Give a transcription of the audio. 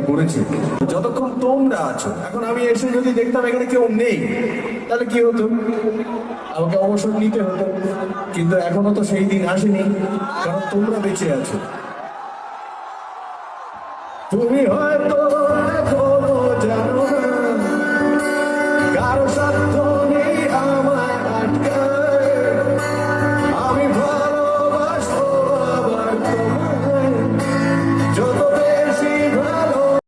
এটা করেছে। যতক্ষণ তোমরা আছো, এখন আমি এসে যদি দেখতাম এখানে কেউ নেই, তাহলে কি হতো? আমাকে অবসর নিতে হতো। কিন্তু এখনো তো সেই দিন আসেনি, কারণ তোমরা বেঁচে আছো। তুমি হয়তো